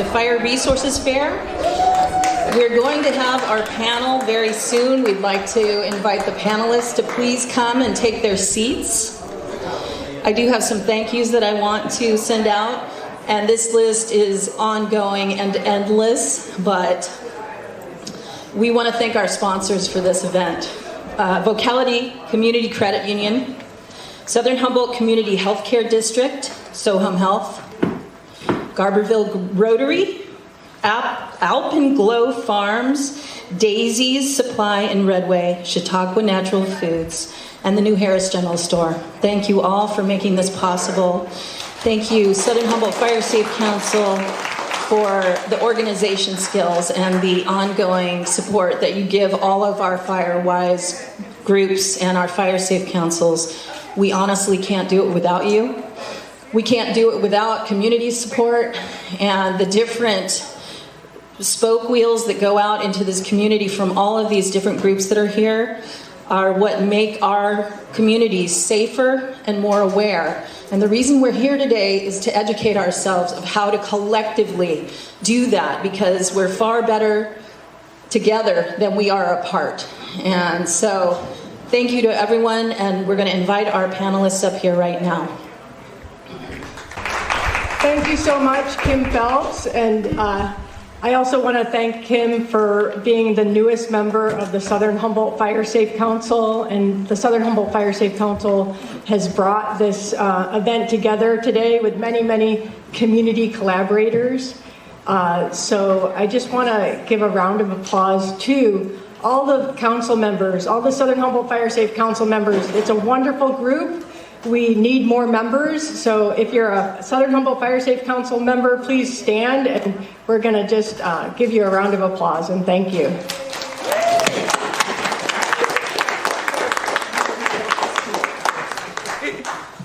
The Fire Resources Fair. We're going to have our panel very soon. We'd like to invite the panelists to please come and take their seats. I do have some thank yous that I want to send out, and this list is ongoing and endless, but we want to thank our sponsors for this event. Vocality Community Credit Union, Southern Humboldt Community Healthcare District, Sohum Health, Garberville Rotary, Alpenglow Farms, Daisy's Supply in Redway, Chautauqua Natural Foods, and the New Harris General Store. Thank you all for making this possible. Thank you, Southern Humboldt Fire Safe Council, for the organization skills and the ongoing support that you give all of our FireWise groups and our fire safe councils. We honestly can't do it without you. We can't do it without community support and the different spoke wheels that go out into this community from all of these different groups that are here are what make our communities safer and more aware. And the reason we're here today is to educate ourselves of how to collectively do that, because we're far better together than we are apart. And so thank you to everyone, and we're going to invite our panelists up here right now. Thank you so much, Kim Phelps, and I also want to thank Kim for being the newest member of the Southern Humboldt Fire Safe Council, and the Southern Humboldt Fire Safe Council has brought this event together today with many, many community collaborators. So I just want to give a round of applause to all the council members, all the Southern Humboldt Fire Safe Council members. It's a wonderful group. We need more members, so if you're a Southern Humboldt Fire Safe Council member, please stand, and we're going to just give you a round of applause, and thank you.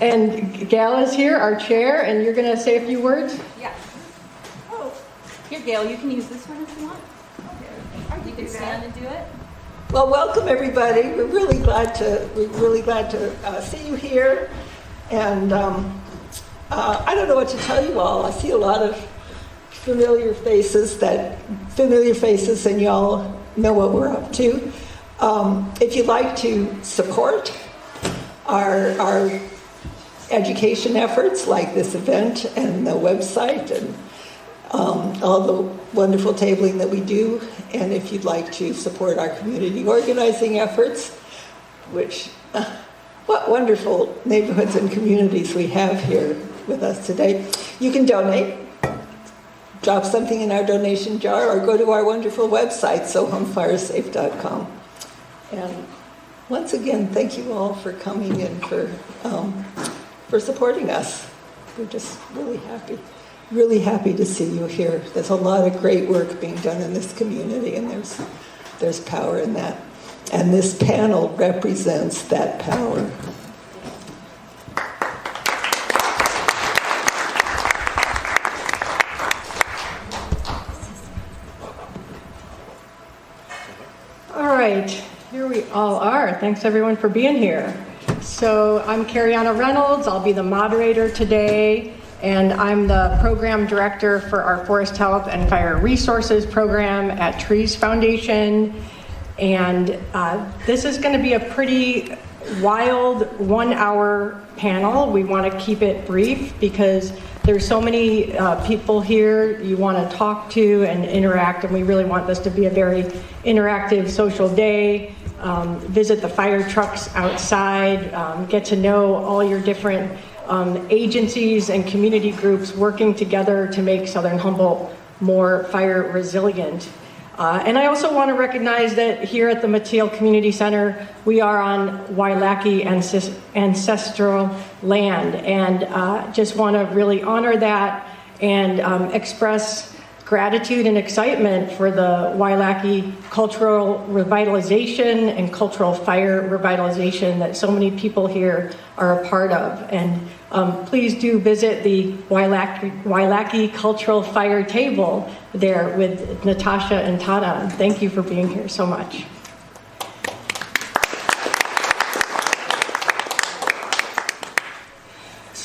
And Gail is here, our chair, and you're going to say a few words? Yeah. Oh, here, Gail, you can use this one if you want. You can stand and do it. Well, welcome everybody. We're really glad to see you here, and I don't know what to tell you all. I see a lot of familiar faces, and y'all know what we're up to. If you'd like to support our education efforts, like this event and the website and all the wonderful tabling that we do, and if you'd like to support our community organizing efforts, which, what wonderful neighborhoods and communities we have here with us today, you can donate. Drop something in our donation jar or go to our wonderful website, sohumfiresafe.com. And once again, thank you all for coming and for supporting us. We're just really happy to see you here. There's a lot of great work being done in this community, and there's power in that. And this panel represents that power. All right, here we all are. Thanks everyone for being here. So I'm Cariana Reynolds. I'll be the moderator today. And I'm the program director for our Forest Health and Fire Resources program at Trees Foundation. And this is going to be a pretty wild 1-hour panel. We want to keep it brief because there's so many people here you want to talk to and interact, and we really want this to be a very interactive social day. Visit the fire trucks outside, get to know all your different agencies and community groups working together to make Southern Humboldt more fire resilient. And I also want to recognize that here at the Mateel Community Center, we are on Wailaki ancestral land, and just want to really honor that and express gratitude and excitement for the Wailaki cultural revitalization and cultural fire revitalization that so many people here are a part of. And please do visit the Wailaki Cultural Fire Table there with Natasha and Tata. Thank you for being here so much.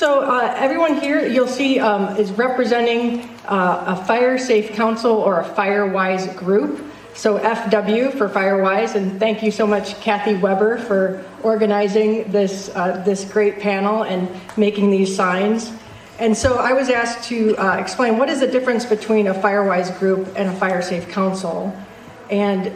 So everyone here, you'll see, is representing a Fire Safe Council or a FireWise group. So FW for FireWise, and thank you so much, Kathy Weber, for organizing this, this great panel and making these signs. And so I was asked to explain what is the difference between a FireWise group and a Fire Safe Council. And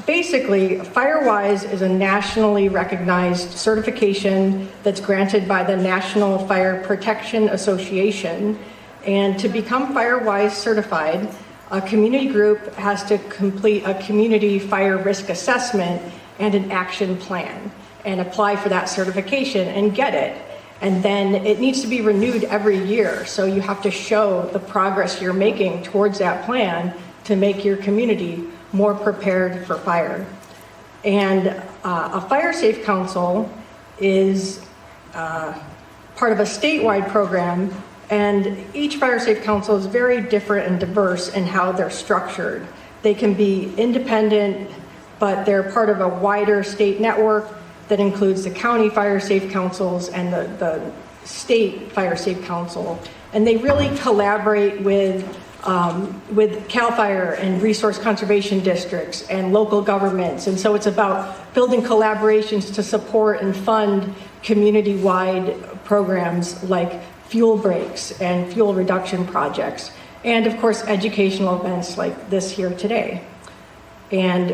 basically, FireWise is a nationally recognized certification that's granted by the National Fire Protection Association. And to become FireWise certified, a community group has to complete a community fire risk assessment and an action plan and apply for that certification and get it. And then it needs to be renewed every year. So you have to show the progress you're making towards that plan to make your community more prepared for fire. And a Fire Safe Council is part of a statewide program, and each Fire Safe Council is very different and diverse in how they're structured. They can be independent, but they're part of a wider state network that includes the county Fire Safe Councils and the state Fire Safe Council. And they really collaborate with CAL FIRE and resource conservation districts and local governments. And so it's about building collaborations to support and fund community-wide programs like fuel breaks and fuel reduction projects. And of course, educational events like this here today. And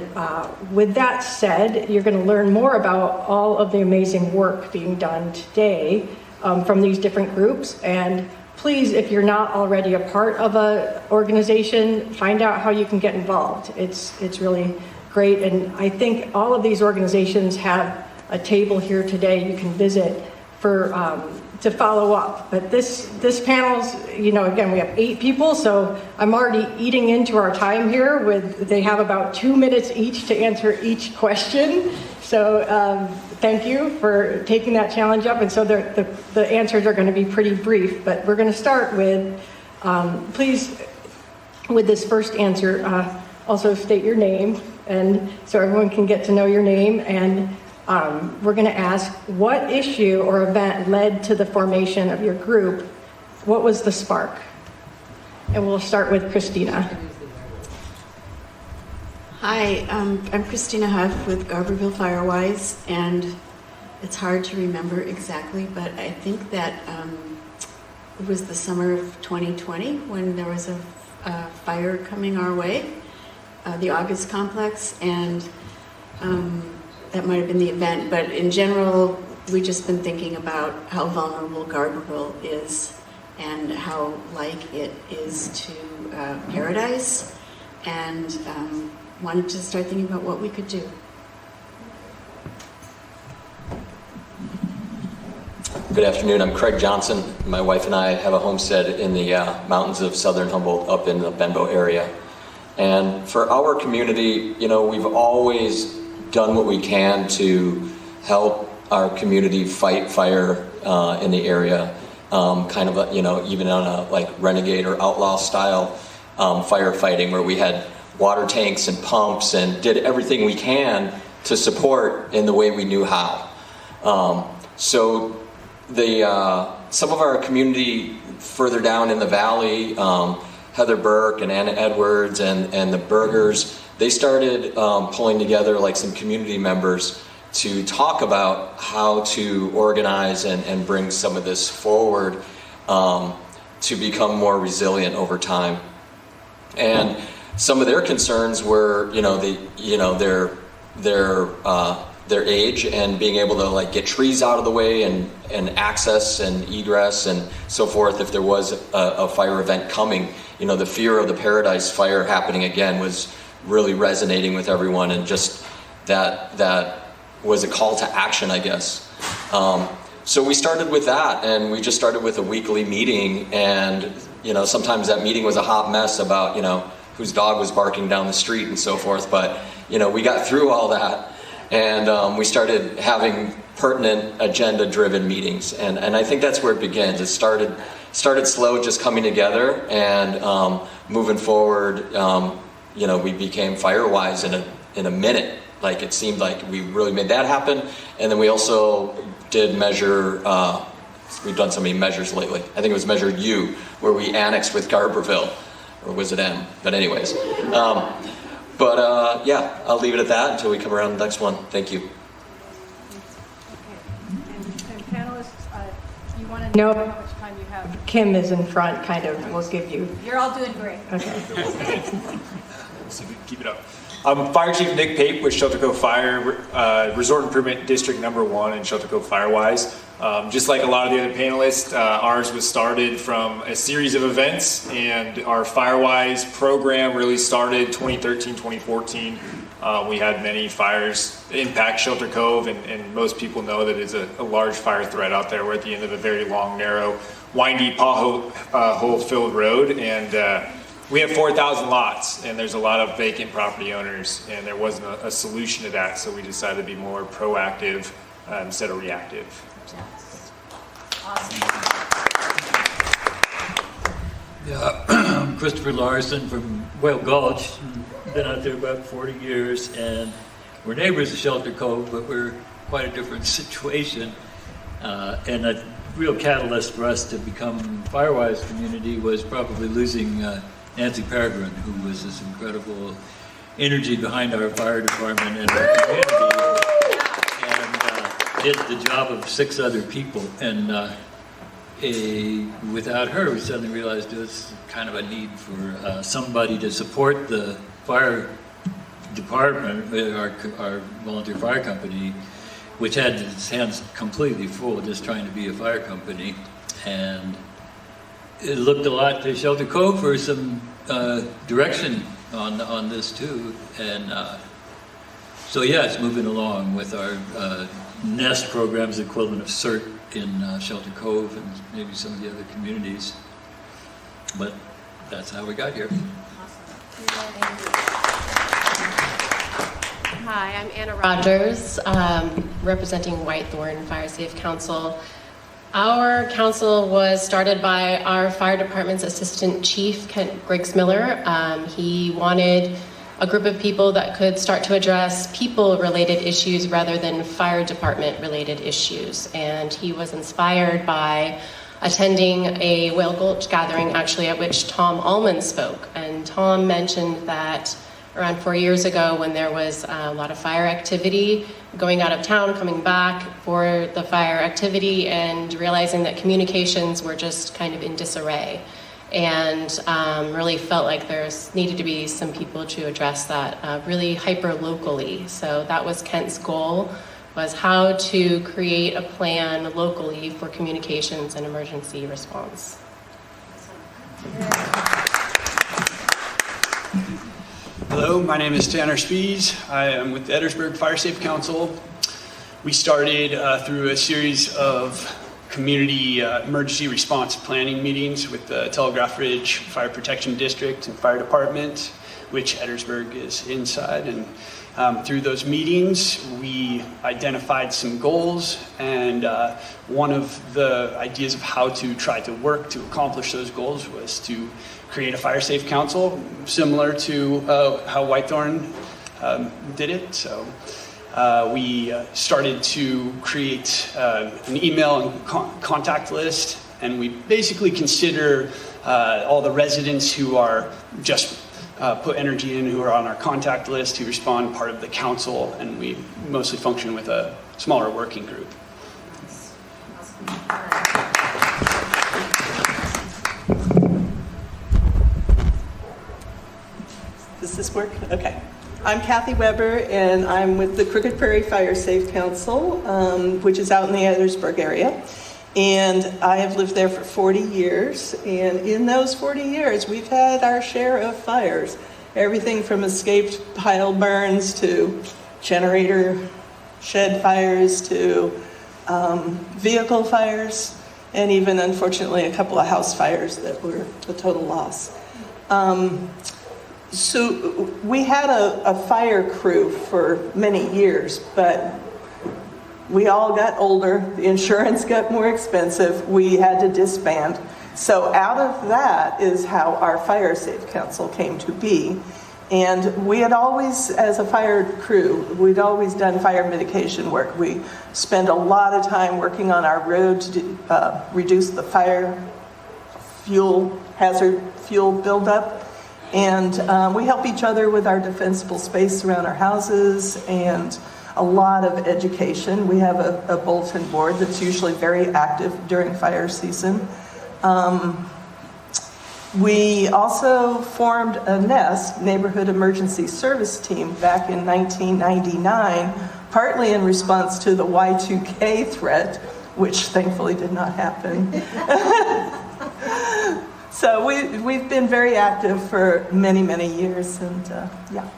with that said, you're going to learn more about all of the amazing work being done today from these different groups. And please, if you're not already a part of an organization, find out how you can get involved. It's really great. And I think all of these organizations have a table here today you can visit for to follow up. But this panel's, again, we have 8 people, so I'm already eating into our time here they have about 2 minutes each to answer each question. So thank you for taking that challenge up. And so the answers are going to be pretty brief, but we're going to start with, please, with this first answer, also state your name, and so everyone can get to know your name. And we're going to ask, what issue or event led to the formation of your group? What was the spark? And we'll start with Christina. Hi, I'm Christina Huff with Garberville FireWise, and it's hard to remember exactly, but I think that it was the summer of 2020 when there was a fire coming our way, the August complex, and that might have been the event, but in general, we've just been thinking about how vulnerable Garberville is and how like it is to Paradise, and wanted to start thinking about what we could do. Good afternoon, I'm Craig Johnson. My wife and I have a homestead in the mountains of southern Humboldt up in the Benbow area. And for our community, we've always done what we can to help our community fight fire in the area, kind of, even on a like renegade or outlaw style firefighting, where we had water tanks and pumps and did everything we can to support in the way we knew how. So some of our community further down in the valley, Heather Burke and Anna Edwards and the Bergers, they started pulling together like some community members to talk about how to organize and bring some of this forward to become more resilient over time. And some of their concerns were, their age and being able to like get trees out of the way and access and egress and so forth if there was a fire event coming. The fear of the Paradise fire happening again was really resonating with everyone, and just that was a call to action, I guess. So we started with that, and we just started with a weekly meeting, and sometimes that meeting was a hot mess about whose dog was barking down the street and so forth, but we got through all that, and we started having pertinent agenda-driven meetings, and I think that's where it begins. It started slow, just coming together, and moving forward. We became FireWise in a minute. Like, it seemed like we really made that happen. And then we also did measure we've done so many measures lately. I think it was Measure U, where we annexed with Garberville, or was it M? But anyways. Yeah, I'll leave it at that until we come around to the next one. Thank you. And panelists, you want to know how much time you have? Kim is in front, kind of, will give you. You're all doing great. Okay. So we keep it up. Fire Chief Nick Pape with Shelter Cove Fire, Resort Improvement District number 1 in Shelter Cove FireWise. Just like a lot of the other panelists, ours was started from a series of events, and our FireWise program really started 2013, 2014. We had many fires impact Shelter Cove, and most people know that it's a large fire threat out there. We're at the end of a very long, narrow, windy, pothole-filled road, and we have 4,000 lots, and there's a lot of vacant property owners, and there wasn't a solution to that, so we decided to be more proactive instead of reactive. Awesome. Yeah, I'm Christopher Larson from Whale Gulch. Been out there about 40 years, and we're neighbors of Shelter Cove, but we're quite a different situation. And a real catalyst for us to become FireWise community was probably losing Nancy Peregrine, who was this incredible energy behind our fire department and our community, and did the job of 6 other people. And without her, we suddenly realized there was kind of a need for somebody to support the fire department, our volunteer fire company, which had its hands completely full just trying to be a fire company. And it looked a lot to Shelter Cove for some direction on this too. And so yeah, it's moving along with our NEST programs, equivalent of CERT in Shelter Cove and maybe some of the other communities. But that's how we got here. Hi, I'm Anna Rogers, representing Whitethorn Fire Safe Council. Our council was started by our fire department's assistant chief, Kent Griggs Miller. He wanted a group of people that could start to address people-related issues rather than fire department-related issues. And he was inspired by attending a Whale Gulch gathering, actually, at which Tom Allman spoke. And Tom mentioned that around 4 years ago, when there was a lot of fire activity, going out of town, coming back for the fire activity, and realizing that communications were just kind of in disarray. And really felt like there's needed to be some people to address that really hyper-locally. So that was Kent's goal, was how to create a plan locally for communications and emergency response. Hello, my name is Tanner Spies. I am with the Edwardsburg Fire Safe Council. We started through a series of community emergency response planning meetings with the Telegraph Ridge Fire Protection District and Fire Department, which Edwardsburg is inside. And through those meetings, we identified some goals, and one of the ideas of how to try to work to accomplish those goals was to create a fire safe council, similar to how Whitethorn did it. So we started to create an email and contact list, and we basically consider all the residents who are just put energy in, who are on our contact list, who respond, part of the council, and we mostly function with a smaller working group. Does this work? Okay. I'm Kathy Weber, and I'm with the Crooked Prairie Fire Safe Council, which is out in the Edwardsburg area. And I have lived there for 40 years. And in those 40 years, we've had our share of fires. Everything from escaped pile burns to generator shed fires to vehicle fires, and even, unfortunately, a couple of house fires that were a total loss. So we had a fire crew for many years, but we all got older, the insurance got more expensive, we had to disband. So out of that is how our Fire Safe Council came to be. And we had always, as a fire crew, we'd always done fire mitigation work. We spend a lot of time working on our road to reduce the hazard fuel buildup. And we help each other with our defensible space around our houses and a lot of education. We have a bulletin board that's usually very active during fire season. We also formed a NEST, Neighborhood Emergency Service Team, back in 1999, partly in response to the Y2K threat, which thankfully did not happen. So we've been very active for many, many years, and yeah.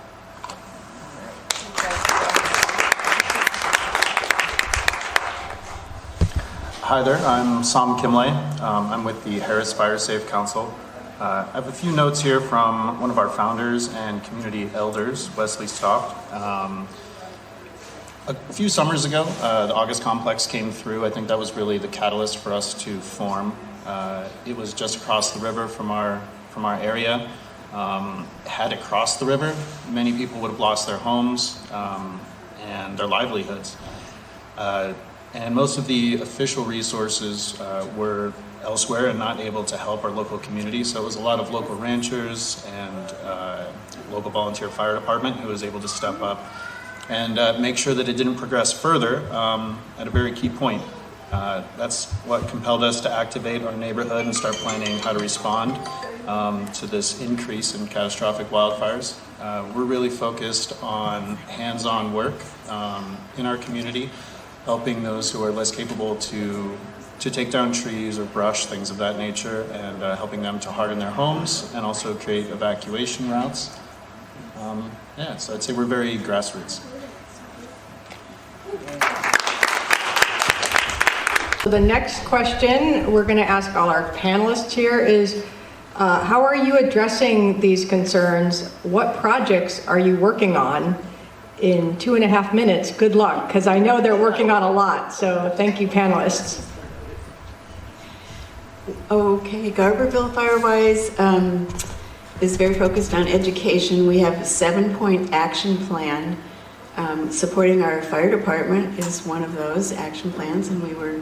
Hi there, I'm Sam Kimley. I'm with the Harris Fire Safe Council. I have a few notes here from one of our founders and community elders, Wesley Stoft. A few summers ago, the August Complex came through. I think that was really the catalyst for us to form. It was just across the river from our area. Had it crossed the river, many people would have lost their homes and their livelihoods. And most of the official resources were elsewhere and not able to help our local community. So it was a lot of local ranchers and local volunteer fire department who was able to step up and make sure that it didn't progress further at a very key point. That's what compelled us to activate our neighborhood and start planning how to respond to this increase in catastrophic wildfires. We're really focused on hands-on work in our community, helping those who are less capable to take down trees or brush, things of that nature, and helping them to harden their homes and also create evacuation routes. So I'd say we're very grassroots. So the next question we're going to ask all our panelists here is, how are you addressing these concerns? What projects are you working on? In 2.5 minutes, good luck, because I know they're working on a lot. So thank you, panelists. Okay, Garberville FireWise is very focused on education. We have a 7-point action plan. Supporting our fire department is one of those action plans, and we were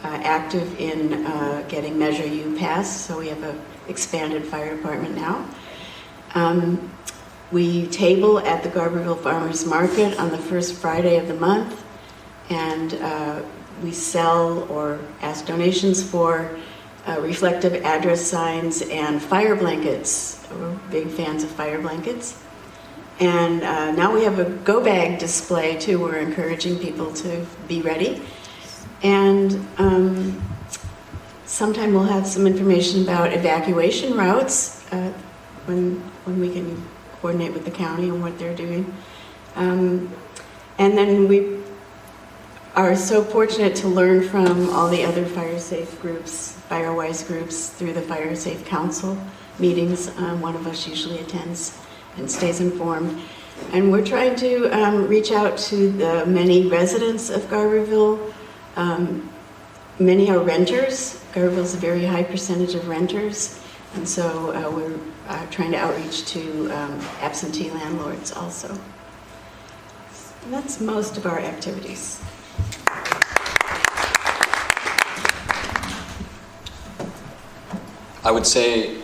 active in getting Measure U passed, so we have an expanded fire department now. We table at the Garberville Farmers Market on the first Friday of the month, and we sell or ask donations for reflective address signs and fire blankets. We're big fans of fire blankets. And now we have a go bag display too. We're encouraging people to be ready. And sometime we'll have some information about evacuation routes when we can coordinate with the county on what they're doing. And then we are so fortunate to learn from all the other fire safe groups, FireWise groups, through the Fire Safe Council meetings. One of us usually attends and stays informed. And we're trying to reach out to the many residents of Garberville. Many are renters. Garberville's a very high percentage of renters. And so we're trying to outreach to absentee landlords also. And that's most of our activities. I would say,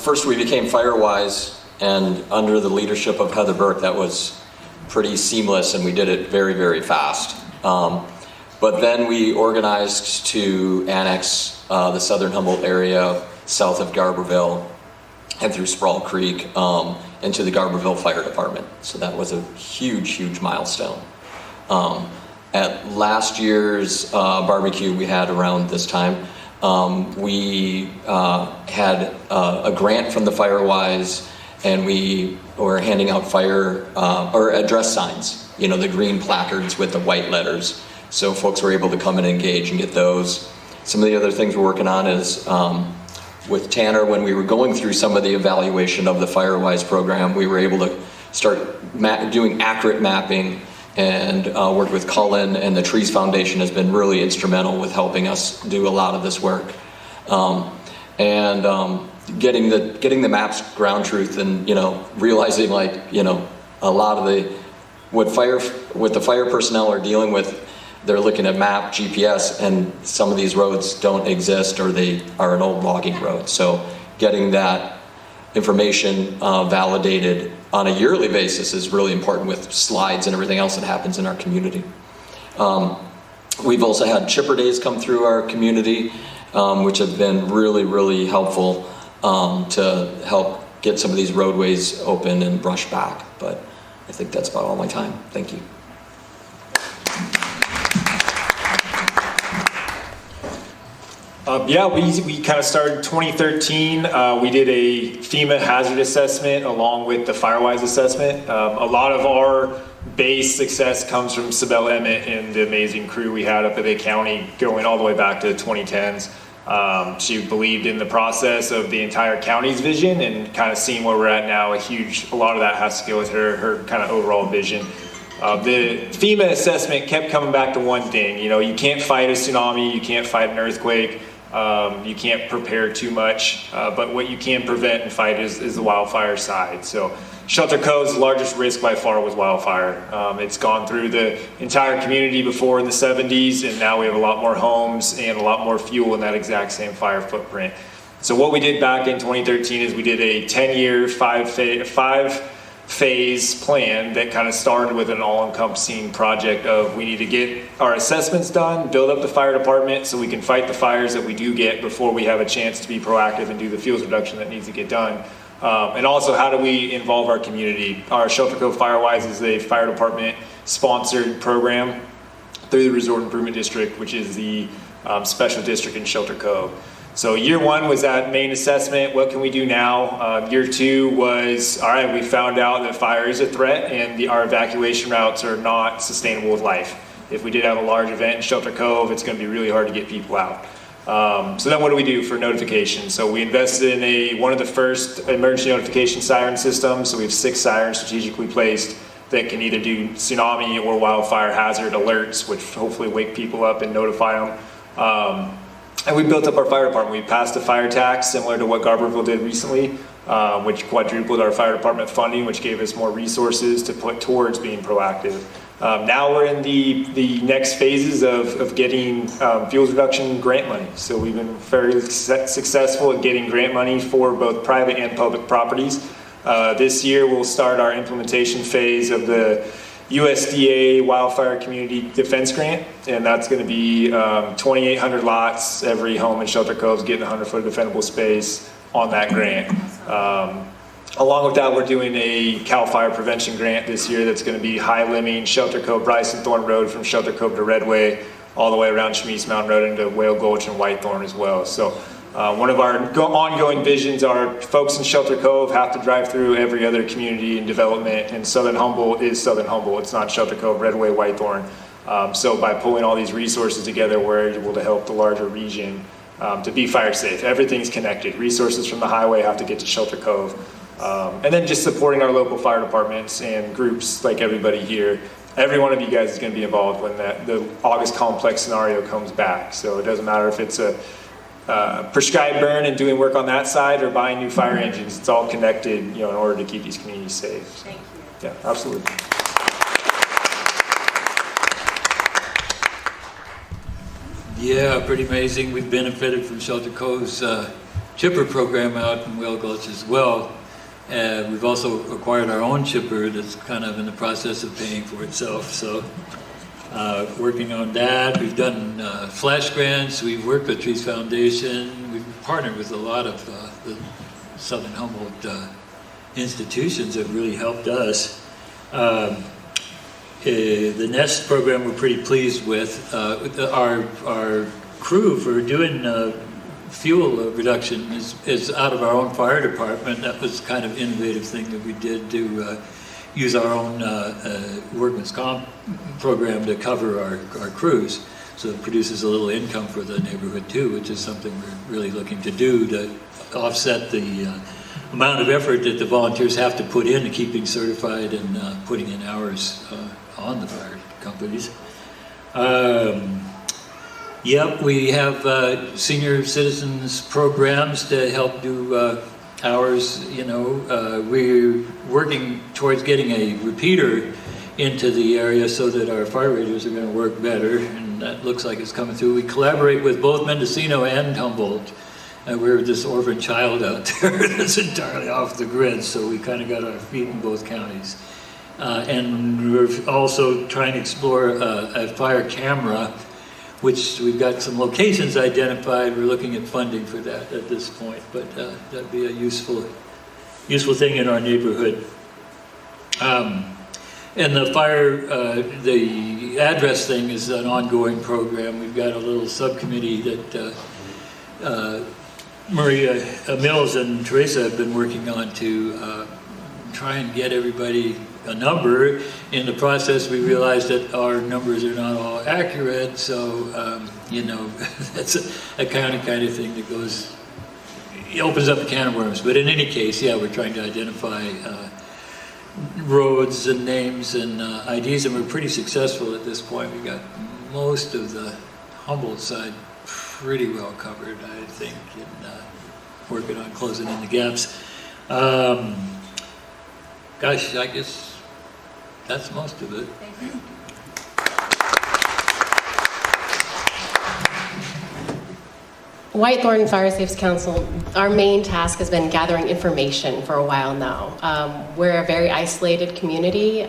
first we became FireWise, and under the leadership of Heather Burke, that was pretty seamless, and we did it very, very fast. But then we organized to annex the southern Humboldt area, south of Garberville, and through Sprawl Creek into the Garberville Fire Department. So that was a huge, huge milestone. At last year's barbecue we had around this time, we had a grant from the FireWise, and we were handing out fire or address signs, the green placards with the white letters. So folks were able to come and engage and get those. Some of the other things we're working on is with Tanner, when we were going through some of the evaluation of the FireWise program, we were able to start doing accurate mapping, and worked with Cullen, and the Trees Foundation has been really instrumental with helping us do a lot of this work. getting the maps ground truth, and realizing a lot of what the fire personnel are dealing with. They're looking at map, GPS, and some of these roads don't exist, or they are an old logging road. So getting that information validated on a yearly basis is really important, with slides and everything else that happens in our community. We've also had chipper days come through our community, which have been really, really helpful to help get some of these roadways open and brushed back. But I think that's about all my time. Thank you. We kind of started 2013. We did a FEMA hazard assessment along with the FireWise assessment. A lot of our base success comes from Sibel Emmett and the amazing crew we had up at the county going all the way back to the 2010s. She believed in the process of the entire county's vision, and kind of seeing where we're at now, a lot of that has to go with her kind of overall vision. The FEMA assessment kept coming back to one thing. You can't fight a tsunami, you can't fight an earthquake, you can't prepare too much, but what you can prevent and fight is the wildfire side. So Shelter Cove's largest risk by far was wildfire. It's gone through the entire community before in the 70s, and now we have a lot more homes and a lot more fuel in that exact same fire footprint. So what we did back in 2013 is we did a 10-year, five-phase plan that kind of started with an all-encompassing project of, we need to get our assessments done, build up the fire department so we can fight the fires that we do get before we have a chance to be proactive and do the fuels reduction that needs to get done. And also, how do we involve our community? Our Shelter Cove FireWise is a fire department sponsored program through the Resort Improvement District, which is the special district in Shelter Cove. So year one was that main assessment. What can we do now? Year two was, all right, we found out that fire is a threat and our evacuation routes are not sustainable with life. If we did have a large event in Shelter Cove, it's going to be really hard to get people out. So then what do we do for notification? So we invested in one of the first emergency notification siren systems. So we have 6 sirens strategically placed that can either do tsunami or wildfire hazard alerts, which hopefully wake people up and notify them. And we built up our fire department. We passed a fire tax similar to what Garberville did recently, which quadrupled our fire department funding, which gave us more resources to put towards being proactive. Now we're in the next phases of getting fuels reduction grant money. So we've been very successful at getting grant money for both private and public properties. This year we'll start our implementation phase of the USDA Wildfire Community Defense Grant, and that's going to be 2,800 lots. Every home in Shelter Cove is getting 100-foot of defendable space on that grant. Along with that, we're doing a CAL FIRE prevention grant this year that's going to be high-limbing Shelter Cove, Bryson Thorn Road from Shelter Cove to Redway, all the way around Chemise Mountain Road into Whale Gulch and Whitethorn as well. So one of our ongoing visions are folks in Shelter Cove have to drive through every other community and development, and Southern Humboldt is Southern Humboldt. It's not Shelter Cove, Redway, Whitethorn. So by pulling all these resources together, we're able to help the larger region to be fire safe. Everything's connected. Resources from the highway have to get to Shelter Cove. And then just supporting our local fire departments and groups like everybody here. Every one of you guys is going to be involved when the August complex scenario comes back. So it doesn't matter if it's a prescribed burn and doing work on that side or buying new fire engines. It's all connected, in order to keep these communities safe. Thank you. Yeah, absolutely. Yeah, pretty amazing. We've benefited from Shelter Cove's chipper program out in Whale Gulch as well. We've also acquired our own chipper that's kind of in the process of paying for itself. So working on that. We've done flash grants. We've worked with Trees Foundation. We've partnered with a lot of the Southern Humboldt institutions that really helped us. The NEST program we're pretty pleased with. Our crew for doing fuel reduction is out of our own fire department. That was kind of innovative thing that we did to use our own workman's comp program to cover our crews. So it produces a little income for the neighborhood too, which is something we're really looking to do to offset the amount of effort that the volunteers have to put into keeping certified and putting in hours on the fire companies. Yep, we have senior citizens programs to help do hours. We're working towards getting a repeater into the area so that our fire radios are going to work better, and that looks like it's coming through. We collaborate with both Mendocino and Humboldt. We're this orphan child out there that's entirely off the grid, so we kind of got our feet in both counties. And we're also trying to explore a fire camera, which we've got some locations identified. We're looking at funding for that at this point, but that'd be a useful thing in our neighborhood. And the fire, the address thing is an ongoing program. We've got a little subcommittee that Maria Mills and Teresa have been working on to try and get everybody a number. In the process, we realized that our numbers are not all accurate, so that's a kind of thing that it opens up a can of worms. But in any case, yeah, we're trying to identify roads and names and IDs, and we're pretty successful at this point. We got most of the Humboldt side pretty well covered, I think, and working on closing in the gaps. Gosh, I guess that's most of it. Thank you. Whitethorn Fire Safes Council, our main task has been gathering information for a while now. We're a very isolated community,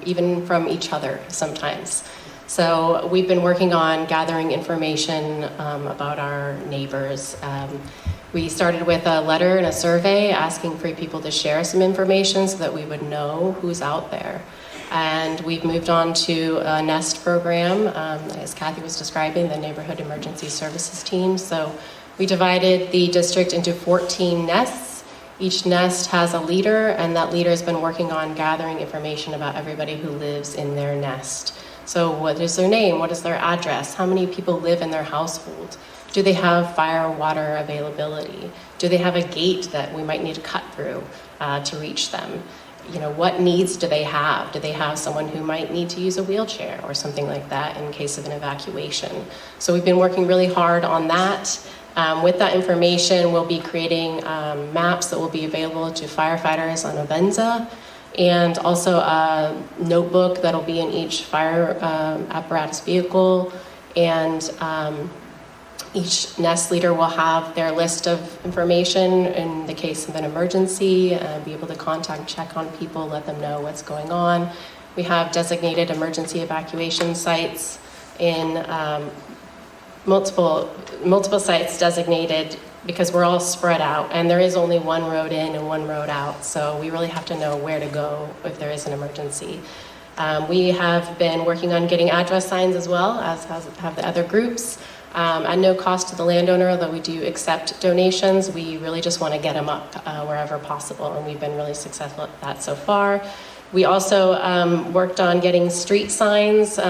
even from each other sometimes. So we've been working on gathering information about our neighbors. We started with a letter and a survey asking for people to share some information so that we would know who's out there. And we've moved on to a NEST program, as Kathy was describing, the Neighborhood Emergency Services Team. So we divided the district into 14 nests. Each nest has a leader, and that leader has been working on gathering information about everybody who lives in their nest. So what is their name? What is their address? How many people live in their household? Do they have fire water availability? Do they have a gate that we might need to cut through to reach them? What needs do they have? Do they have someone who might need to use a wheelchair or something like that in case of an evacuation? So we've been working really hard on that. With that information, we'll be creating maps that will be available to firefighters on Avenza, and also a notebook that'll be in each fire apparatus vehicle, and each nest leader will have their list of information in the case of an emergency, be able to contact, check on people, let them know what's going on. We have designated emergency evacuation sites in multiple sites designated because we're all spread out, and there is only one road in and one road out, so we really have to know where to go if there is an emergency. We have been working on getting address signs as well, as have the other groups. At no cost to the landowner, although we do accept donations. We really just want to get them up wherever possible, and we've been really successful at that so far. We also worked on getting street signs.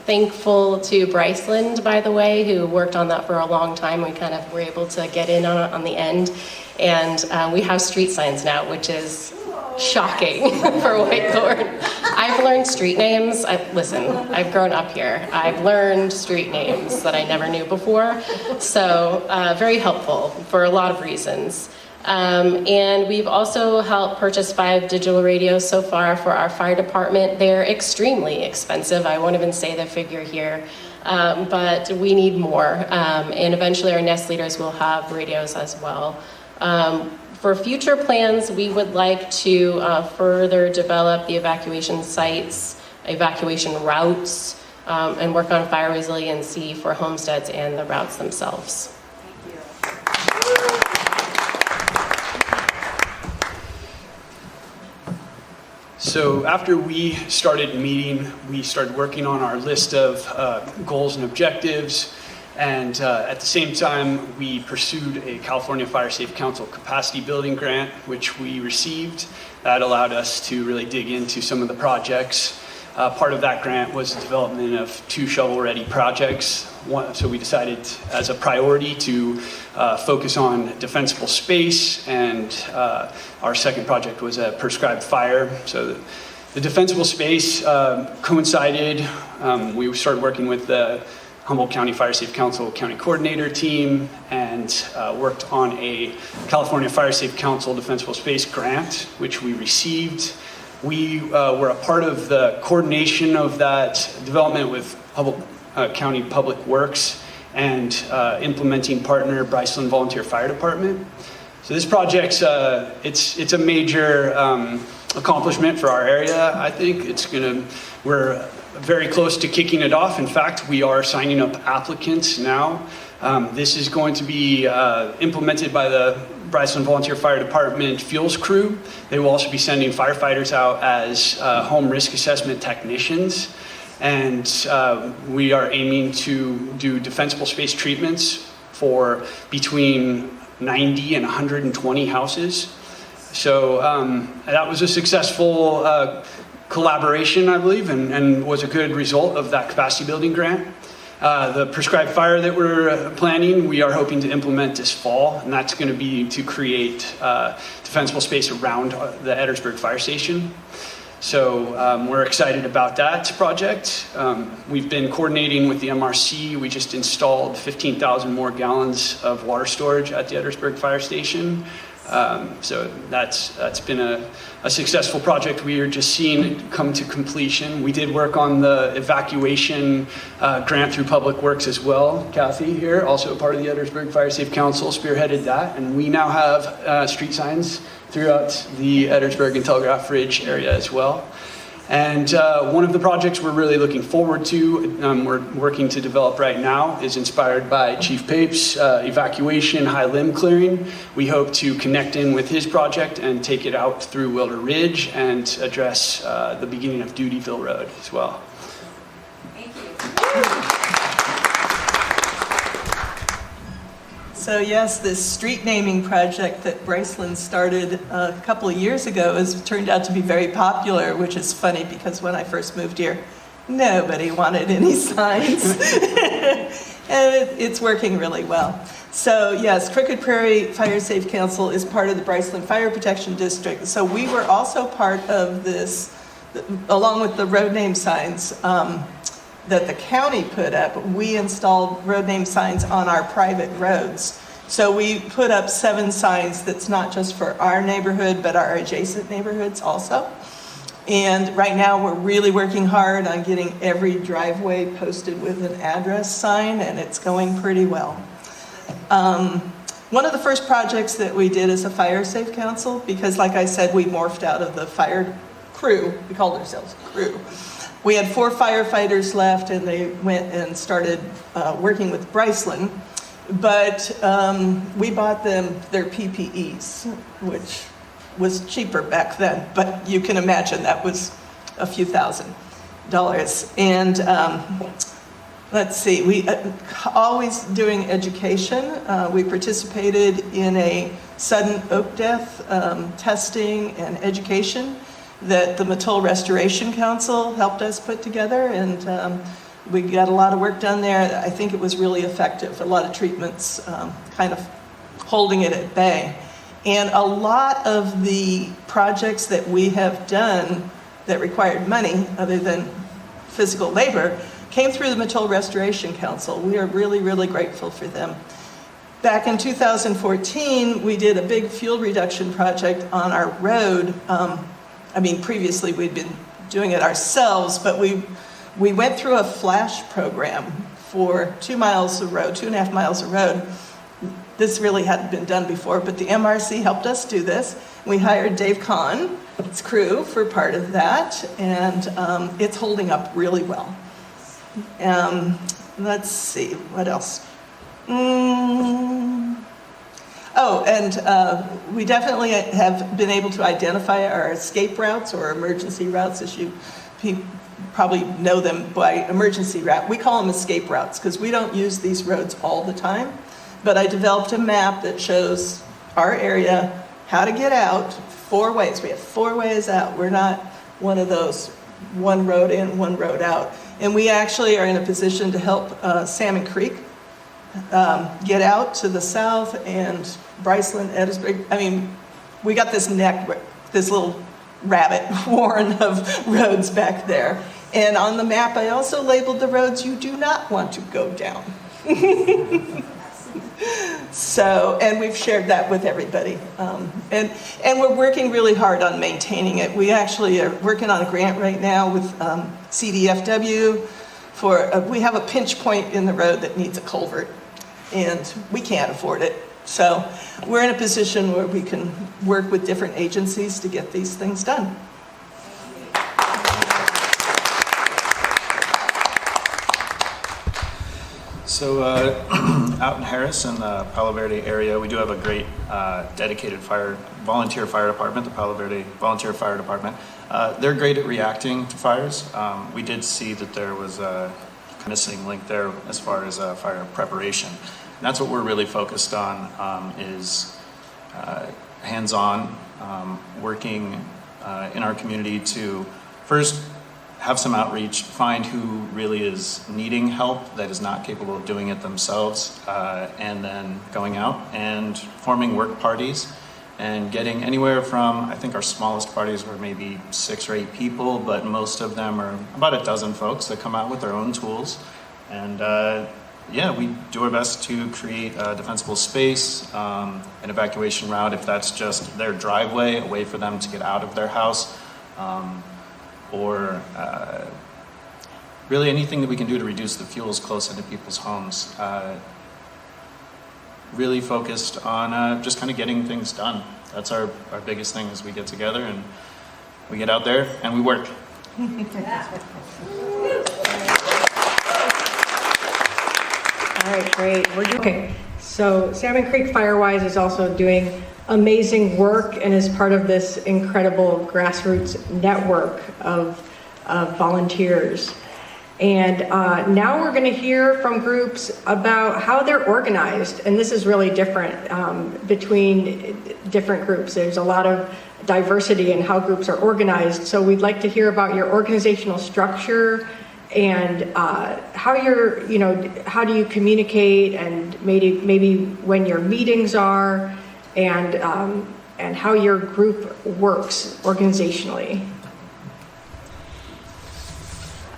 Thankful to Bryceland, by the way, who worked on that for a long time. We kind of were able to get in on the end, and we have street signs now, which is shocking for Whitethorn. I've learned street names. I've grown up here. I've learned street names that I never knew before. So very helpful for a lot of reasons. And we've also helped purchase 5 digital radios so far for our fire department. They're extremely expensive. I won't even say the figure here, but we need more. And eventually our nest leaders will have radios as well. For future plans, we would like to further develop the evacuation sites, evacuation routes, and work on fire resiliency for homesteads and the routes themselves. Thank you. So after we started meeting, we started working on our list of goals and objectives. And at the same time, we pursued a California Fire Safe Council capacity building grant, which we received. That allowed us to really dig into some of the projects. Part of that grant was the development of 2 shovel-ready projects. So we decided as a priority to focus on defensible space, and our second project was a prescribed fire. So the defensible space coincided. We started working with the Humboldt County Fire Safe Council County Coordinator team and worked on a California Fire Safe Council Defensible Space grant, which we received. We were a part of the coordination of that development with Humboldt County Public Works and implementing partner Bryceland Volunteer Fire Department. So this project's it's a major accomplishment for our area. I think we're very close to kicking it off. In fact, we are signing up applicants now. This is going to be implemented by the Bryceland Volunteer Fire Department fuels crew. They will also be sending firefighters out as home risk assessment technicians. And we are aiming to do defensible space treatments for between 90 and 120 houses. So that was a successful collaboration, I believe, and was a good result of that capacity building grant. The prescribed fire that we're planning, we are hoping to implement this fall, and that's going to be to create defensible space around the Edwardsburg Fire Station. So we're excited about that project. We've been coordinating with the MRC. We just installed 15,000 more gallons of water storage at the Edwardsburg Fire Station. So that's been a successful project. We are just seeing it come to completion. We did work on the evacuation grant through Public Works as well. Kathy here, also a part of the Edwardsburg Fire Safe Council, spearheaded that. And we now have street signs throughout the Edwardsburg and Telegraph Ridge area as well. And one of the projects we're really looking forward to, we're working to develop right now, is inspired by Chief Pape's evacuation high limb clearing. We hope to connect in with his project and take it out through Wilder Ridge and address the beginning of Dutyville Road as well. Thank you. So yes, this street naming project that Bryceland started a couple of years ago has turned out to be very popular, which is funny because when I first moved here, nobody wanted any signs. And it's working really well. So yes, Crooked Prairie Fire Safe Council is part of the Bryceland Fire Protection District. So we were also part of this, along with the road name signs that the county put up. We installed road name signs on our private roads. So we put up 7 signs that's not just for our neighborhood, but our adjacent neighborhoods also. And right now we're really working hard on getting every driveway posted with an address sign, and it's going pretty well. One of the first projects that we did as a Fire Safe Council, because like I said, we morphed out of the fire crew, we called ourselves crew. We had 4 firefighters left, and they went and started working with Bryceland. But we bought them their PPEs, which was cheaper back then. But you can imagine that was a few $1,000s. And let's see, we always doing education. We participated in a sudden oak death testing and education that the Mateel Restoration Council helped us put together, and we got a lot of work done there. I think it was really effective. A lot of treatments kind of holding it at bay. And a lot of the projects that we have done that required money, other than physical labor, came through the Mateel Restoration Council. We are really, really grateful for them. Back in 2014, we did a big fuel reduction project on our road. Previously we'd been doing it ourselves, but we went through a flash program for 2 miles of road, 2.5 miles of road. This really hadn't been done before, but the MRC helped us do this. We hired Dave Kahn's crew for part of that, and it's holding up really well. Let's see, what else? We definitely have been able to identify our escape routes or emergency routes, as you probably know them by emergency route. We call them escape routes because we don't use these roads all the time. But I developed a map that shows our area, how to get out, 4 ways. We have 4 ways out. We're not one of those one road in, one road out. And we actually are in a position to help Salmon Creek get out to the south, and Bryceland, Edwardsburg. We got this little rabbit warren of roads back there. And on the map, I also labeled the roads you do not want to go down. So, and we've shared that with everybody. And we're working really hard on maintaining it. We actually are working on a grant right now with CDFW we have a pinch point in the road that needs a culvert, and we can't afford it. So we're in a position where we can work with different agencies to get these things done. So out in Harris in the Palo Verde area, we do have a great dedicated volunteer fire department, the Palo Verde Volunteer Fire Department. They're great at reacting to fires. We did see that there was a missing link there as far as fire preparation. And that's what we're really focused on, is hands-on, working in our community to first have some outreach, find who really is needing help that is not capable of doing it themselves, and then going out and forming work parties and getting anywhere from, I think our smallest parties were maybe 6 or 8 people, but most of them are about a dozen folks that come out with their own tools. And yeah, we do our best to create a defensible space, an evacuation route if that's just their driveway, a way for them to get out of their house, or really anything that we can do to reduce the fuels close into people's homes. Really focused on just kind of getting things done. That's our biggest thing, is we get together and we get out there and we work. All right, great. Okay, so Salmon Creek FireWise is also doing amazing work and is part of this incredible grassroots network of volunteers. And now we're going to hear from groups about how they're organized. And this is really different between different groups. There's a lot of diversity in how groups are organized. So we'd like to hear about your organizational structure and how how do you communicate, and maybe when your meetings are, and how your group works organizationally.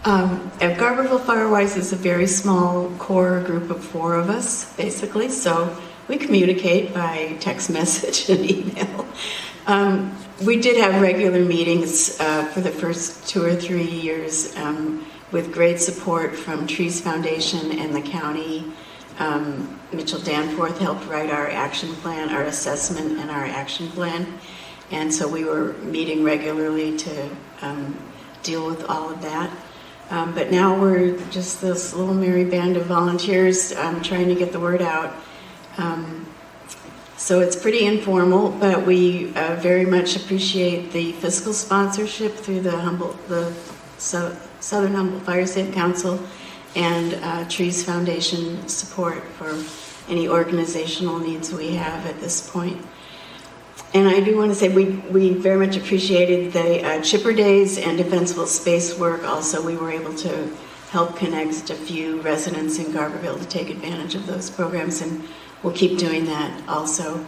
Garberville FireWise is a very small core group of 4 of us, basically, so we communicate by text message and email. We did have regular meetings for the first 2 or 3 years with great support from Trees Foundation and the county. Mitchell Danforth helped write our action plan, our assessment and our action plan, and so we were meeting regularly to deal with all of that. But now we're just this little merry band of volunteers trying to get the word out. So it's pretty informal, but we very much appreciate the fiscal sponsorship through the Southern Humboldt Fire Safe Council and Trees Foundation support for any organizational needs we have at this point. And I do want to say we very much appreciated the Chipper Days and Defensible Space work. Also, we were able to help connect a few residents in Garberville to take advantage of those programs, and we'll keep doing that also.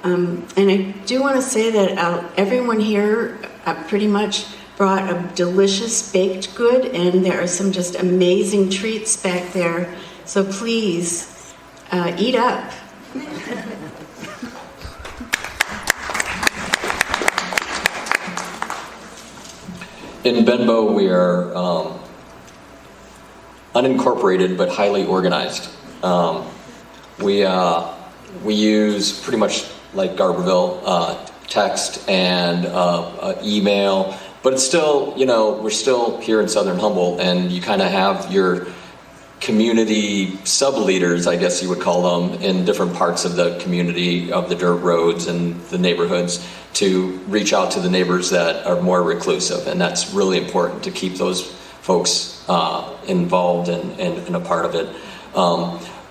And I do want to say that everyone here pretty much brought a delicious baked good, and there are some just amazing treats back there. So please, eat up. In Benbow, we are unincorporated but highly organized. We use pretty much like Garberville, text and email, but it's still, we're still here in Southern Humboldt, and you kind of have your community sub-leaders, I guess you would call them, in different parts of the community, of the dirt roads and the neighborhoods, to reach out to the neighbors that are more reclusive. And that's really important to keep those folks involved and a part of it.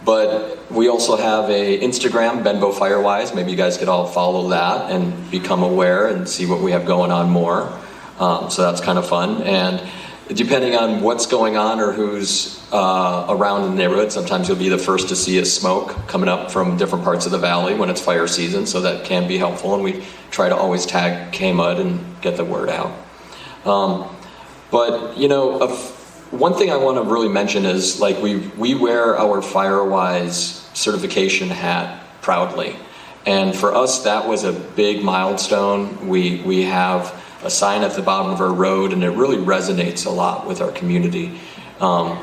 But we also have a Instagram, Benbow FireWise. Maybe you guys could all follow that and become aware and see what we have going on more. So that's kind of fun. And depending on what's going on or who's around in the neighborhood, sometimes you'll be the first to see a smoke coming up from different parts of the valley when it's fire season, so that can be helpful, and we try to always tag KMUD and get the word out. But, you know, one thing I want to really mention is, like, we wear our FireWise certification hat proudly. And for us, that was a big milestone. We have a sign at the bottom of our road, and it really resonates a lot with our community. I'm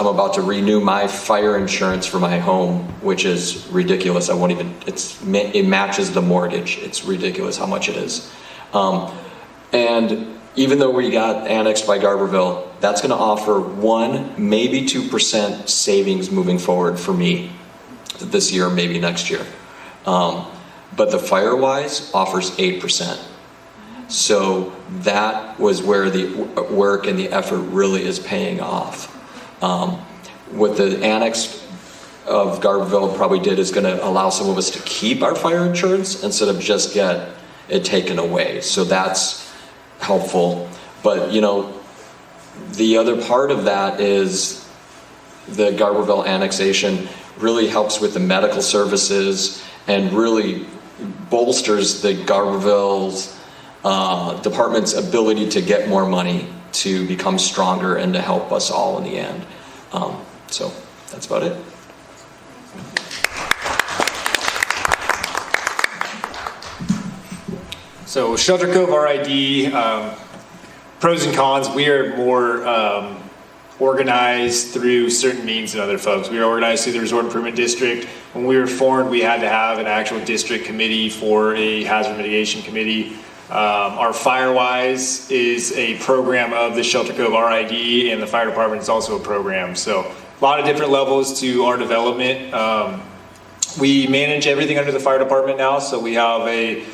about to renew my fire insurance for my home, which is ridiculous. It matches the mortgage. It's ridiculous how much it is. And even though we got annexed by Garberville, that's going to offer 1%, maybe 2% savings moving forward for me this year, maybe next year. But the FireWise offers 8%. So that was where the work and the effort really is paying off. What the annex of Garberville probably did is going to allow some of us to keep our fire insurance instead of just get it taken away. So that's helpful. But, you know, the other part of that is the Garberville annexation really helps with the medical services and really bolsters the Garberville's department's ability to get more money to become stronger and to help us all in the end. So that's about it. So Shelter Cove RID, pros and cons, we are more organized through certain means than other folks. We are organized through the Resort Improvement District. When we were formed, we had to have an actual district committee for a hazard mitigation committee. Our FireWise is a program of the Shelter Cove RID, and the fire department is also a program. So a lot of different levels to our development. We manage everything under the fire department now, so we have a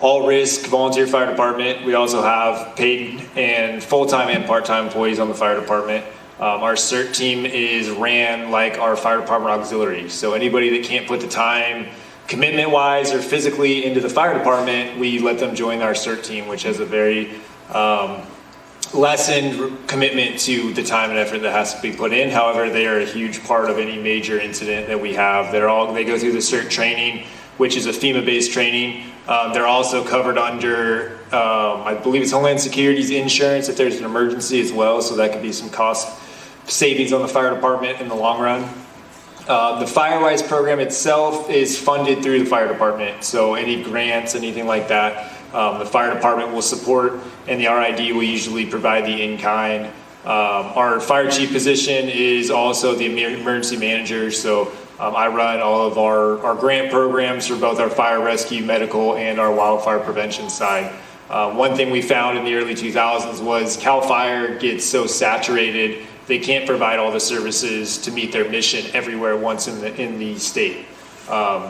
all-risk volunteer fire department. We also have paid and full-time and part-time employees on the fire department. Our CERT team is ran like our fire department auxiliary. So anybody that can't put the time, commitment-wise or physically, into the fire department, we let them join our CERT team, which has a very lessened commitment to the time and effort that has to be put in. However, they are a huge part of any major incident that we have. They go through the CERT training, which is a FEMA-based training. They're also covered under, I believe it's Homeland Security's insurance if there's an emergency as well, so that could be some cost savings on the fire department in the long run. The FireWise program itself is funded through the fire department, so any grants, anything like that, the fire department will support, and the RID will usually provide the in-kind. Our fire chief position is also the emergency manager, so I run all of our grant programs for both our fire rescue, medical, and our wildfire prevention side. One thing we found in the early 2000s was CAL FIRE gets so saturated they can't provide all the services to meet their mission everywhere once in the state.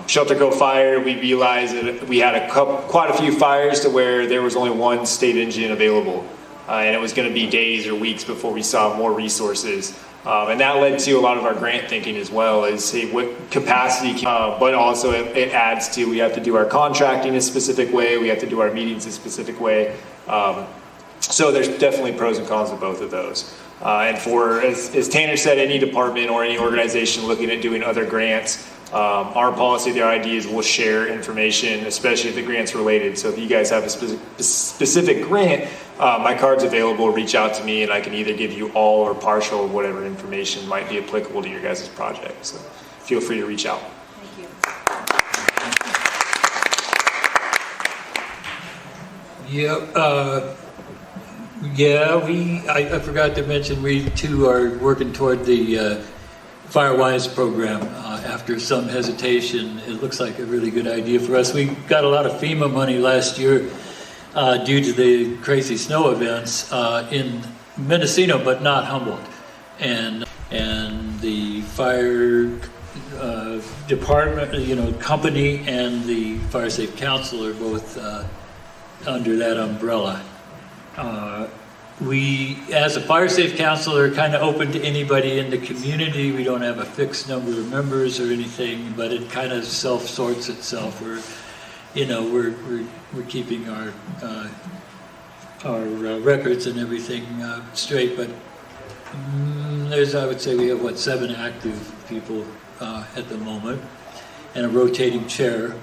Shelter Cove Fire, we realized that we had quite a few fires to where there was only one state engine available, and it was going to be days or weeks before we saw more resources. And that led to a lot of our grant thinking as well, is hey, what capacity but also it adds to, we have to do our contracting a specific way, we have to do our meetings a specific way. So there's definitely pros and cons of both of those. And for, as Tanner said, any department or any organization looking at doing other grants, our policy, the RID, is we'll share information, especially if the grant's related. So if you guys have a specific grant, my card's available, reach out to me, and I can either give you all or partial of whatever information might be applicable to your guys' project. So feel free to reach out. I forgot to mention, we too are working toward the FireWise program. After some hesitation, it looks like a really good idea for us. We got a lot of FEMA money last year due to the crazy snow events in Mendocino, but not Humboldt. And the fire department, company, and the Fire Safe Council are both under that umbrella. We, as a Fire Safe Council, are kind of open to anybody in the community. We don't have a fixed number of members or anything, but it kind of self-sorts itself. We're keeping our records and everything straight, but I would say we have 7 active people at the moment, and a rotating chair.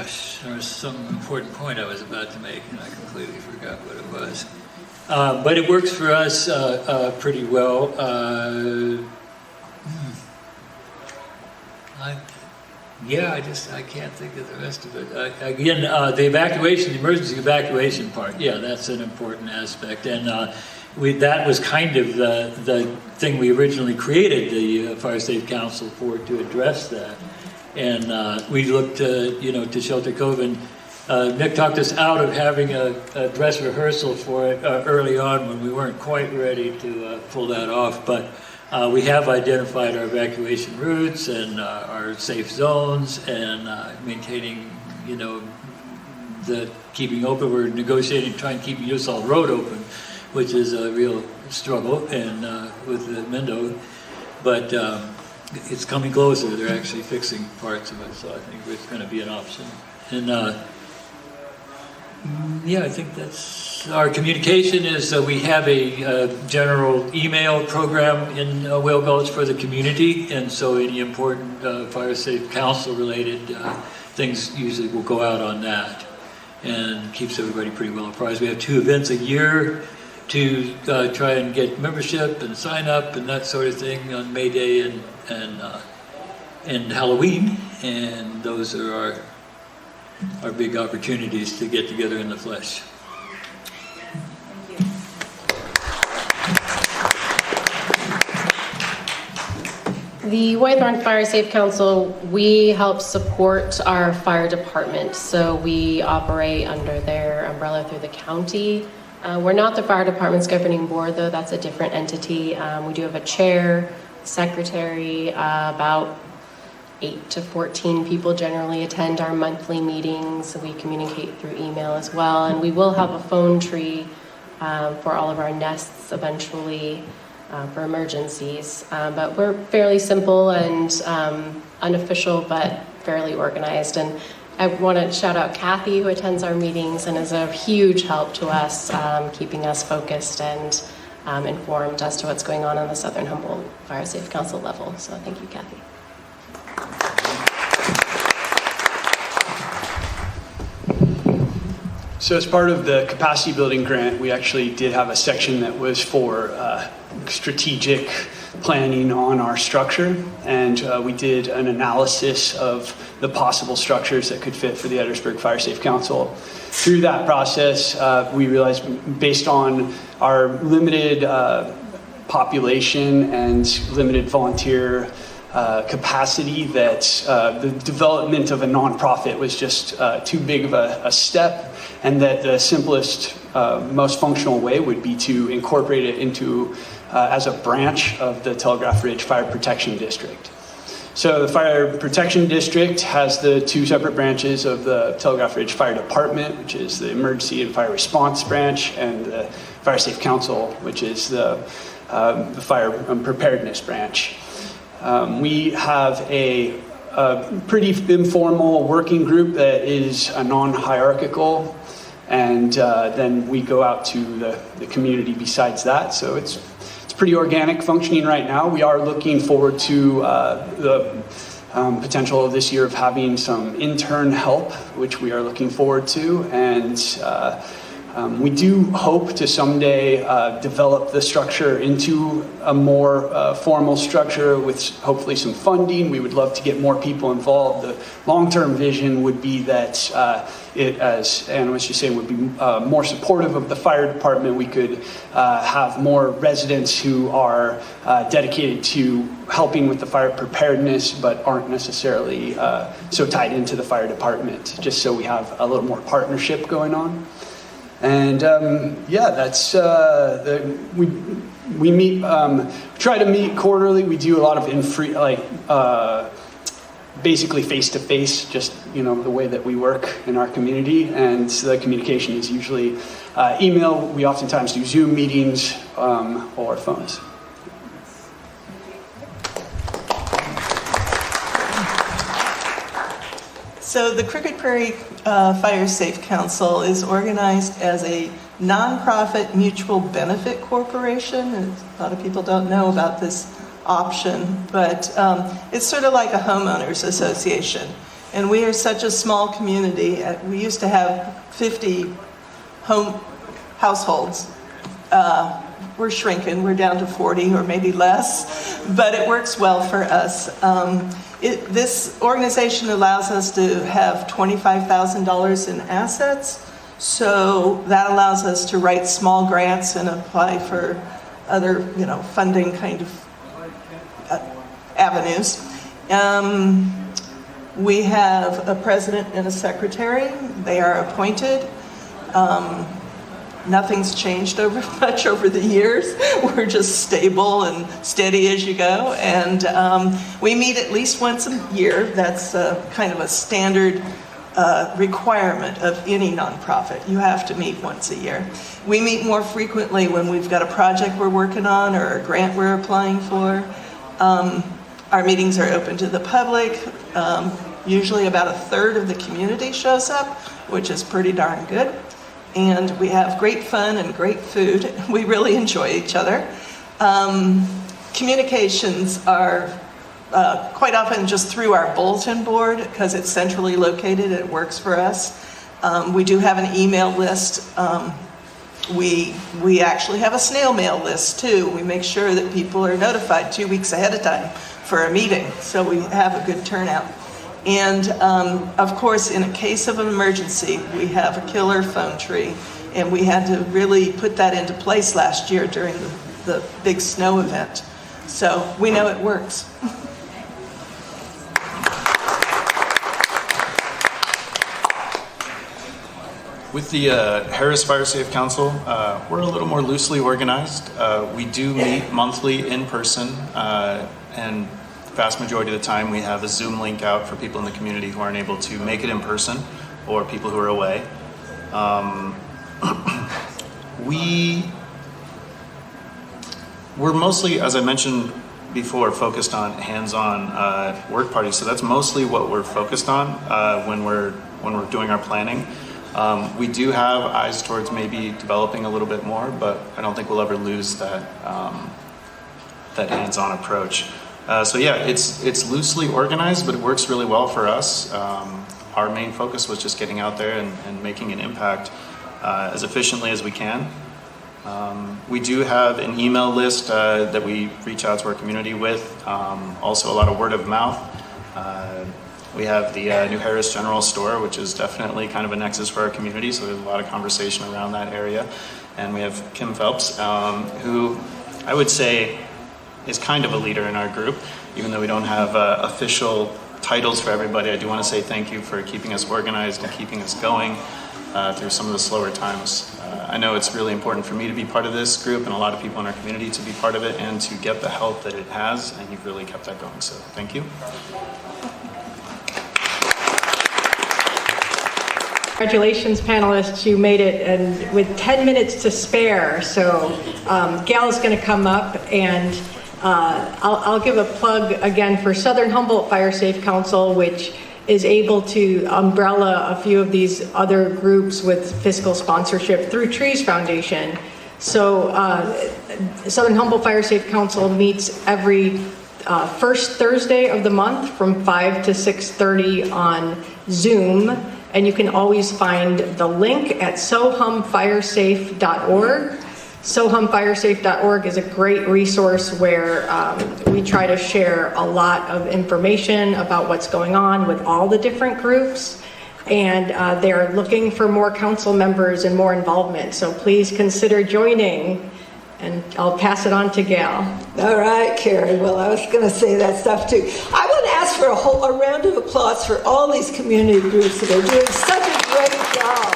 Gosh, there was some important point I was about to make, and I completely forgot what it was. But it works for us pretty well. I can't think of the rest of it. Again, the emergency evacuation part, yeah, that's an important aspect. And that was kind of the thing we originally created the Fire Safe Council for, to address that. And we looked to Shelter Cove, and Nick talked us out of having a dress rehearsal for it early on when we weren't quite ready to pull that off. But we have identified our evacuation routes and our safe zones, and maintaining, the keeping open. We're negotiating, trying to keep Usall Road open, which is a real struggle, and with the Mendo. But it's coming closer. They're actually fixing parts of it, so I think it's going to be an option. And I think that's our communication is we have a general email program in Whale Gulch for the community, and so any important Fire Safe Council related things usually will go out on that, and keeps everybody pretty well apprised. We have 2 events a year to try and get membership and sign up and that sort of thing on May Day and Halloween, and those are our big opportunities to get together in the flesh. The Whitethorn Fire Safe Council, we help support our fire department, so we operate under their umbrella through the county. We're not the fire department's governing board, though. That's a different entity. We do have a chair, secretary, about 8 to 14 people generally attend our monthly meetings. We communicate through email as well, and we will have a phone tree for all of our nests eventually for emergencies. But we're fairly simple and unofficial, but fairly organized. And I want to shout out Kathy, who attends our meetings and is a huge help to us, keeping us focused and informed as to what's going on the Southern Humboldt Fire Safe Council level. So thank you, Kathy. So as part of the capacity building grant, we actually did have a section that was for strategic planning on our structure, and we did an analysis of the possible structures that could fit for the Edwardsburg Fire Safe Council. Through that process, we realized, based on our limited population and limited volunteer capacity, that the development of a nonprofit was just too big of a step, and that the simplest, most functional way would be to incorporate it into as a branch of the Telegraph Ridge Fire Protection District. So the Fire Protection District has the 2 separate branches of the Telegraph Ridge Fire Department, which is the Emergency and Fire Response Branch, and the Fire Safe Council, which is the Fire Preparedness Branch. We have a pretty informal working group that is non-hierarchical, and then we go out to the community besides that. So it's pretty organic functioning right now. We are looking forward to the potential of this year of having some intern help, which we are looking forward to, and we do hope to someday develop the structure into a more formal structure with hopefully some funding. We would love to get more people involved. The long-term vision would be that it, as Anna was just saying, would be more supportive of the fire department. We could have more residents who are dedicated to helping with the fire preparedness, but aren't necessarily so tied into the fire department, just so we have a little more partnership going on. And that's we meet, try to meet quarterly. We do a lot of basically face-to-face, just the way that we work in our community, and the communication is usually email. We oftentimes do Zoom meetings or phones. So the Crooked Prairie Fire Safe Council is organized as a nonprofit mutual benefit corporation. And a lot of people don't know about this option, but it's sort of like a homeowners association. And we are such a small community. We used to have 50 households. We're shrinking. We're down to 40 or maybe less, but it works well for us. This organization allows us to have $25,000 in assets, so that allows us to write small grants and apply for other, funding kind of avenues. We have a president and a secretary. They are appointed. Nothing's changed much over the years. We're just stable and steady as you go. And we meet at least once a year. That's kind of a standard requirement of any nonprofit. You have to meet once a year. We meet more frequently when we've got a project we're working on or a grant we're applying for. Our meetings are open to the public. Usually about a third of the community shows up, which is pretty darn good. And we have great fun and great food. We really enjoy each other. Communications are quite often just through our bulletin board because it's centrally located and it works for us. We do have an email list. We actually have a snail mail list too. We make sure that people are notified 2 weeks ahead of time for a meeting, so we have a good turnout. And of course, in a case of an emergency, we have a killer phone tree, and we had to really put that into place last year during the big snow event. So we know it works. With the Harris Fire Safe Council, we're a little more loosely organized. We do meet monthly in person, and the vast majority of the time we have a Zoom link out for people in the community who aren't able to make it in person or people who are away. We're mostly, as I mentioned before, focused on hands-on work parties. So that's mostly what we're focused on when we're doing our planning. We do have eyes towards maybe developing a little bit more, but I don't think we'll ever lose that hands-on approach. So yeah, it's loosely organized, but it works really well for us. Our main focus was just getting out there and making an impact as efficiently as we can. We do have an email list that we reach out to our community with. Also a lot of word of mouth. We have the New Harris General Store, which is definitely kind of a nexus for our community, so there's a lot of conversation around that area. And we have Kim Phelps, who I would say is kind of a leader in our group, even though we don't have official titles for everybody. I do want to say thank you for keeping us organized and keeping us going through some of the slower times. I know it's really important for me to be part of this group and a lot of people in our community to be part of it and to get the help that it has, and you've really kept that going, so thank you. Congratulations, panelists. You made it, and with 10 minutes to spare. So Gail's going to come up, and I'll give a plug again for Southern Humboldt Fire Safe Council, which is able to umbrella a few of these other groups with fiscal sponsorship through Trees Foundation. So Southern Humboldt Fire Safe Council meets every first Thursday of the month from 5 to 6:30 on Zoom. And you can always find the link at sohumfiresafe.org. Sohumfiresafe.org is a great resource where we try to share a lot of information about what's going on with all the different groups. And they're looking for more council members and more involvement. So please consider joining. And I'll pass it on to Gail. All right, Carrie. Well, I was going to say that stuff too. I want to ask for a round of applause for all these community groups that are doing such a great job.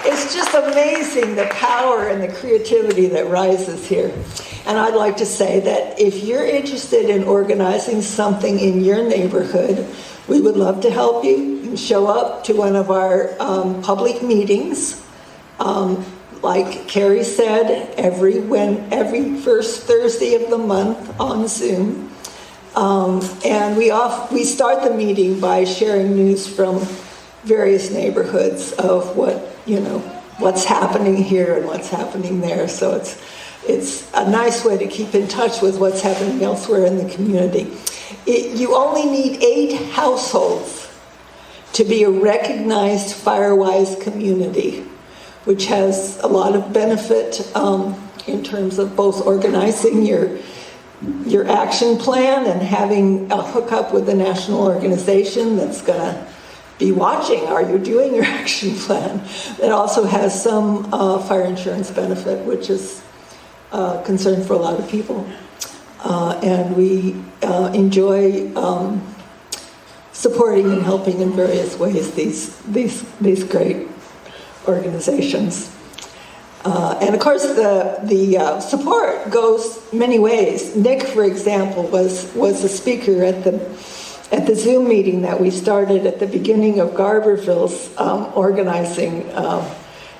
It's just amazing the power and the creativity that rises here. And I'd like to say that if you're interested in organizing something in your neighborhood, we would love to help you. You can show up to one of our public meetings. Like Carrie said, every first Thursday of the month on Zoom. And we start the meeting by sharing news from various neighborhoods of what's happening here and what's happening there. So it's a nice way to keep in touch with what's happening elsewhere in the community. You only need 8 households to be a recognized FireWise community, which has a lot of benefit in terms of both organizing your action plan and having a hookup with a national organization that's going to be watching. Are you doing your action plan? It also has some fire insurance benefit, which is a concern for a lot of people. And we enjoy supporting and helping in various ways these great organizations. And of course, the support goes many ways. Nick, for example, was a speaker at the Zoom meeting that we started at the beginning of Garberville's organizing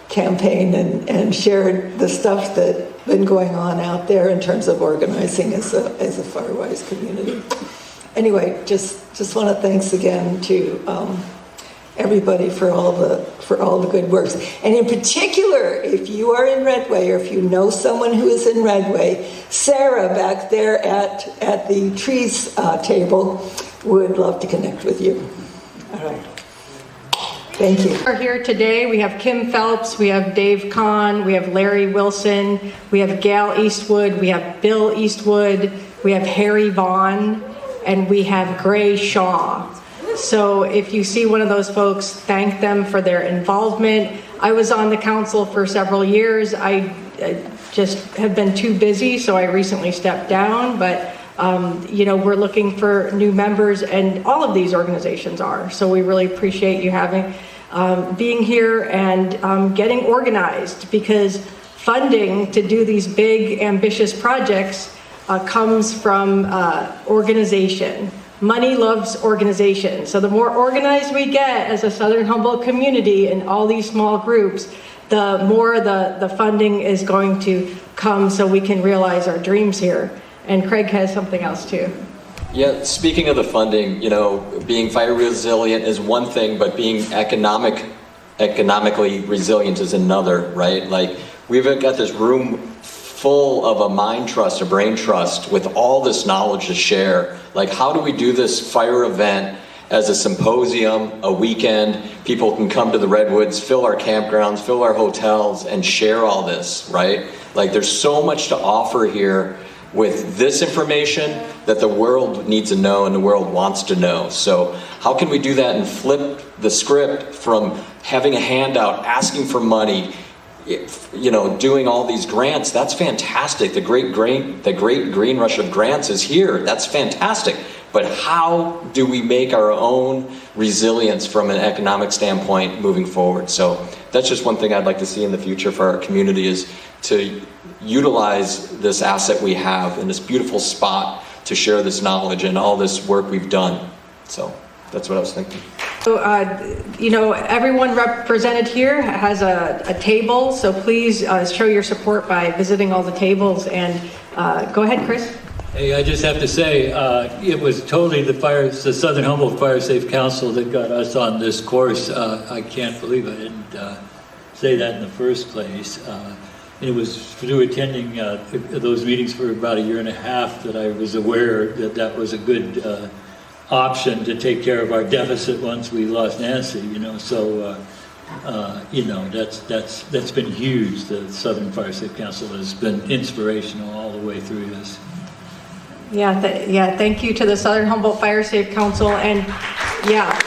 campaign, and shared the stuff that's been going on out there in terms of organizing as a FireWise community. Anyway, just want to thanks again to everybody for all the good works. And in particular, if you are in Redway, or if you know someone who is in Redway, Sarah back there at the trees table would love to connect with you. All right. Thank you. We're here today. We have Kim Phelps, we have Dave Kahn, we have Larry Wilson, we have Gail Eastwood, we have Bill Eastwood, we have Harry Vaughn, and we have Gray Shaw. So if you see one of those folks, thank them for their involvement. I was on the council for several years. I just have been too busy, so I recently stepped down, but we're looking for new members, and all of these organizations are. So we really appreciate you being here and getting organized, because funding to do these big, ambitious projects comes from organization. Money loves organization. So the more organized we get as a Southern Humboldt community in all these small groups, the more the funding is going to come, so we can realize our dreams here. And Craig has something else too. Yeah, speaking of the funding, being fire resilient is one thing, but being economically resilient is another, right? Like, we've got this room full of a mind trust, a brain trust, with all this knowledge to share. Like, how do we do this fire event as a symposium, a weekend? People can come to the Redwoods, fill our campgrounds, fill our hotels, and share all this, right? Like, there's so much to offer here with this information that the world needs to know and the world wants to know. So how can we do that and flip the script from having a handout, asking for money, doing all these grants? That's fantastic. The great green rush of grants is here. That's fantastic. But how do we make our own resilience from an economic standpoint moving forward? So that's just one thing I'd like to see in the future for our community, is to utilize this asset we have in this beautiful spot to share this knowledge and all this work we've done. So that's what I was thinking. So, everyone represented here has a table, so please show your support by visiting all the tables. And go ahead, Chris. Hey, I just have to say, it was totally the Southern Humboldt Fire Safe Council that got us on this course. I can't believe I didn't say that in the first place. It was through attending those meetings for about a year and a half that I was aware that was a good option to take care of our deficit once we lost Nancy. So that's been huge. The Southern Fire Safe Council has been inspirational all the way through this. Yeah, thank you to the Southern Humboldt Fire Safe Council, and yeah.